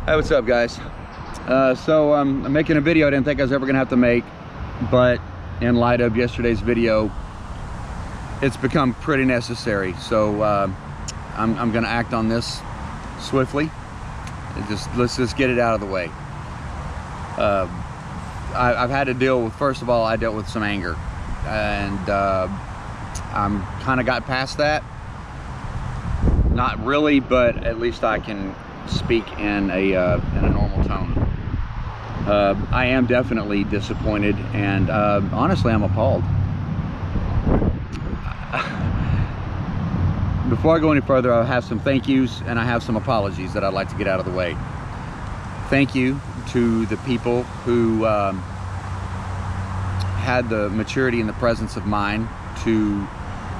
Hey, what's up, guys? I'm making a video I didn't think I was ever gonna have to make, but in light of yesterday's video, it's become pretty necessary. So I'm gonna act on this swiftly. Let's just get it out of the way. I've had to deal with, first of all, I dealt with some anger, and I'm kind of got past that. Not really, but at least I can speak in a normal tone. I am definitely disappointed, and honestly, I'm appalled. Before I go any further, I have some thank yous and I have some apologies that I'd like to get out of the way. Thank you to the people who had the maturity and the presence of mind to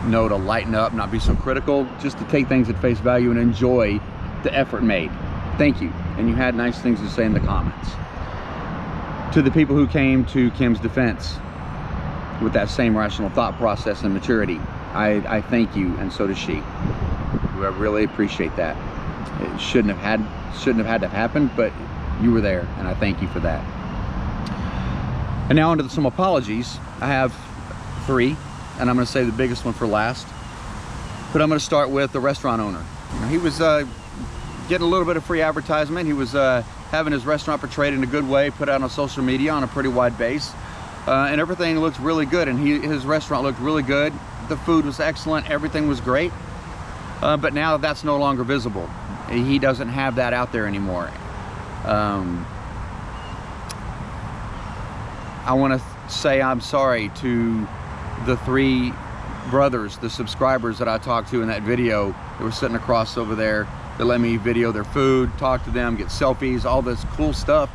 know to lighten up, not be so critical, just to take things at face value and enjoy the effort made. Thank you. And you had nice things to say in the comments. To the people who came to Kim's defense with that same rational thought process and maturity, I thank you, and so does she. I really appreciate that. It shouldn't have had to happen, but you were there, and I thank you for that. And now onto some apologies. I have 3, and I'm going to say the biggest one for last. But I'm going to start with the restaurant owner. He was getting a little bit of free advertisement. He was having his restaurant portrayed in a good way, put out on social media on a pretty wide base, and everything looked really good, and his restaurant looked really good. The food was excellent, everything was great, but now that's no longer visible. He doesn't have that out there anymore. I want to say I'm sorry to the 3 brothers, the subscribers that I talked to in that video that were sitting across over there, that let me video their food, talk to them, get selfies, all this cool stuff,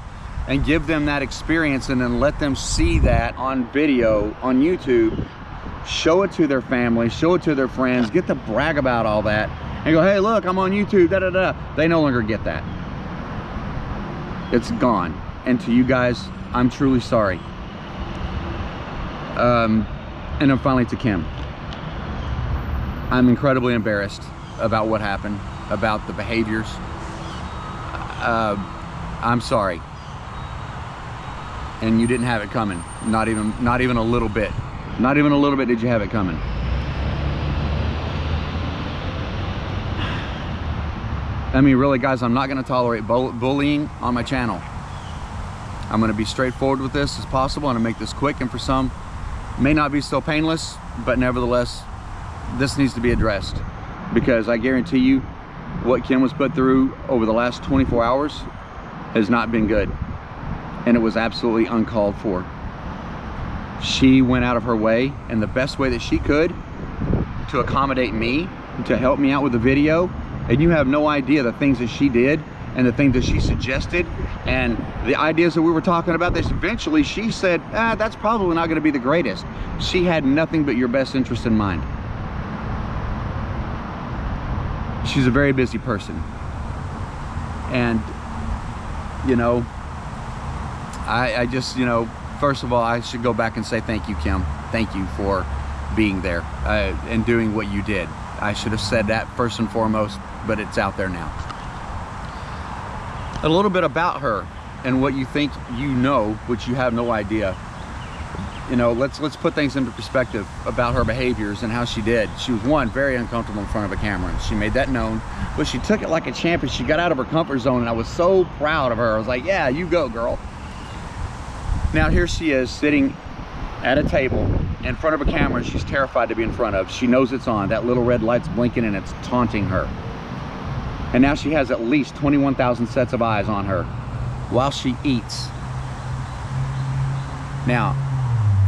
and give them that experience, and then let them see that on video on YouTube, show it to their family, show it to their friends, get to brag about all that, and go, hey, look, I'm on YouTube, da da da. They no longer get that. It's gone. And to you guys, I'm truly sorry. And then finally to Kim. I'm incredibly embarrassed about what happened, about the behaviors. I'm sorry. And you didn't have it coming. Not even a little bit. Not even a little bit did you have it coming. I mean, really, guys, I'm not going to tolerate bullying on my channel. I'm going to be straightforward with this as possible, and make this quick, and for some, may not be so painless, but nevertheless, this needs to be addressed, because I guarantee you what Kim was put through over the last 24 hours has not been good, and it was absolutely uncalled for. She went out of her way, and the best way that she could, to accommodate me, to help me out with the video, and you have no idea the things that she did and the things that she suggested and the ideas that we were talking about. This eventually she said, that's probably not going to be the greatest. She had nothing but your best interest in mind. She's a very busy person, and you know, I just, you know, first of all, I should go back and say thank you, Kim. Thank you for being there and doing what you did. I should have said that first and foremost, but it's out there now. A little bit about her and what you think you know, which you have no idea. You know, let's put things into perspective about her behaviors and how she did. She was, one, very uncomfortable in front of a camera, and she made that known, but she took it like a champion. She got out of her comfort zone, and I was so proud of her. I was like, yeah, you go, girl. Now here she is sitting at a table in front of a camera she's terrified to be in front of. She knows it's on. That little red light's blinking, and it's taunting her. And now she has at least 21,000 sets of eyes on her while she eats. Now,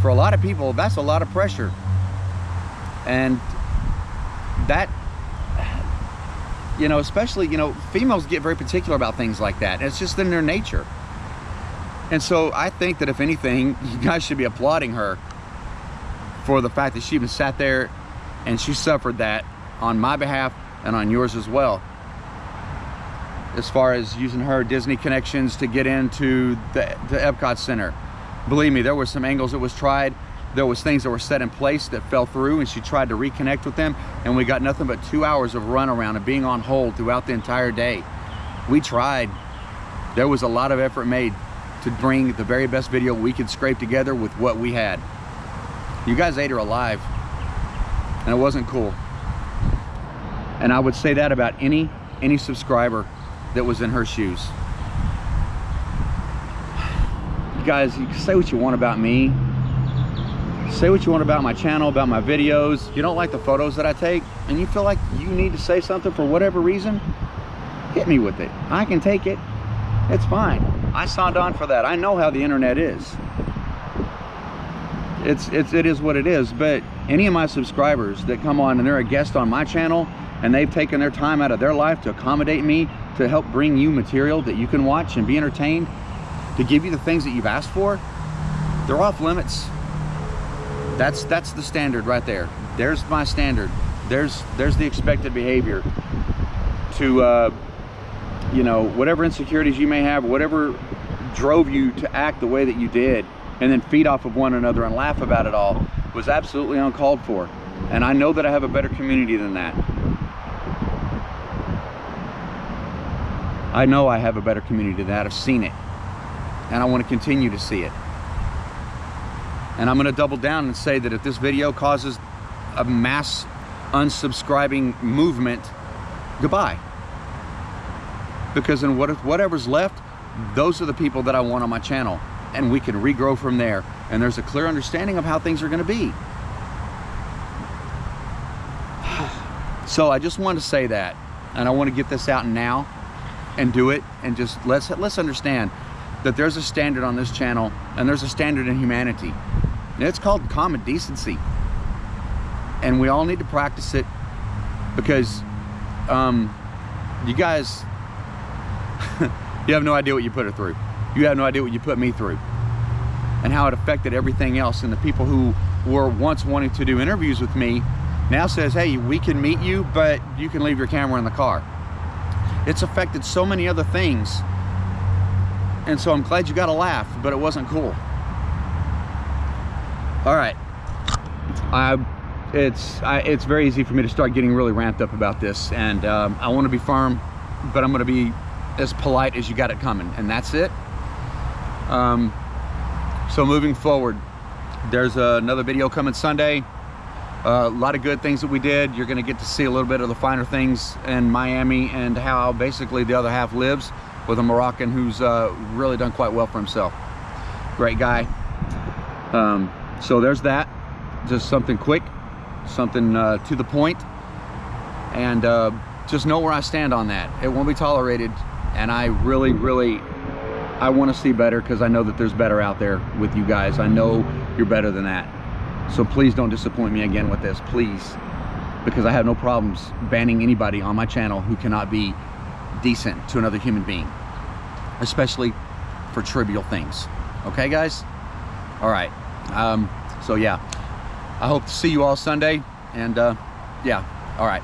for a lot of people, that's a lot of pressure. And that, you know, especially, you know, females get very particular about things like that. It's just in their nature. And so I think that if anything, you guys should be applauding her for the fact that she even sat there and she suffered that on my behalf and on yours as well. As far as using her Disney connections to get into the Epcot Center. Believe me, there were some angles that was tried. There was things that were set in place that fell through, and she tried to reconnect with them, and we got nothing but 2 hours of runaround and being on hold throughout the entire day. We tried, There was a lot of effort made to bring the very best video we could scrape together with what we had. You guys ate her alive, and it wasn't cool. And I would say that about any subscriber that was in her shoes. You guys, you can say what you want about me. Say what you want about my channel, about my videos. You don't like the photos that I take, and you feel like you need to say something for whatever reason, hit me with it. I can take it. It's fine. I signed on for that. I know how the internet is. It is what it is. But any of my subscribers that come on and they're a guest on my channel, and they've taken their time out of their life to accommodate me, to help bring you material that you can watch and be entertained, to give you the things that you've asked for, they're off limits. That's the standard right there. There's my standard. There's the expected behavior to you know, whatever insecurities you may have, whatever drove you to act the way that you did, and then feed off of one another and laugh about it all, was absolutely uncalled for. And I know that I have a better community than that. I know I have a better community than that. I've seen it, and I want to continue to see it. And I'm going to double down and say that if this video causes a mass unsubscribing movement, goodbye. Because in whatever's left, those are the people that I want on my channel, and we can regrow from there, and there's a clear understanding of how things are going to be. So I just wanted to say that, and I want to get this out now and do it, and just let's understand that there's a standard on this channel, and there's a standard in humanity, and it's called common decency, and we all need to practice it, because you guys, you have no idea what you put her through. You have no idea what you put me through, and how it affected everything else. And the people who were once wanting to do interviews with me now says, hey, we can meet you, but you can leave your camera in the car. It's affected so many other things, and so I'm glad you got a laugh, but it wasn't cool. All right, it's very easy for me to start getting really ramped up about this, and I want to be firm, but I'm going to be as polite as you got it coming, and that's it. So moving forward, there's another video coming Sunday. A lot of good things that we did. You're going to get to see a little bit of the finer things in Miami, and how basically the other half lives, with a Moroccan who's really done quite well for himself. Great guy. So there's that. Just something quick, something to the point, and just know where I stand on that. It won't be tolerated, and I really I want to see better, because I know that there's better out there with you guys. I know you're better than that. So please don't disappoint me again with this, please, because I have no problems banning anybody on my channel who cannot be decent to another human being, especially for trivial things. Okay, guys? All right. So yeah, I hope to see you all Sunday, and yeah, all right.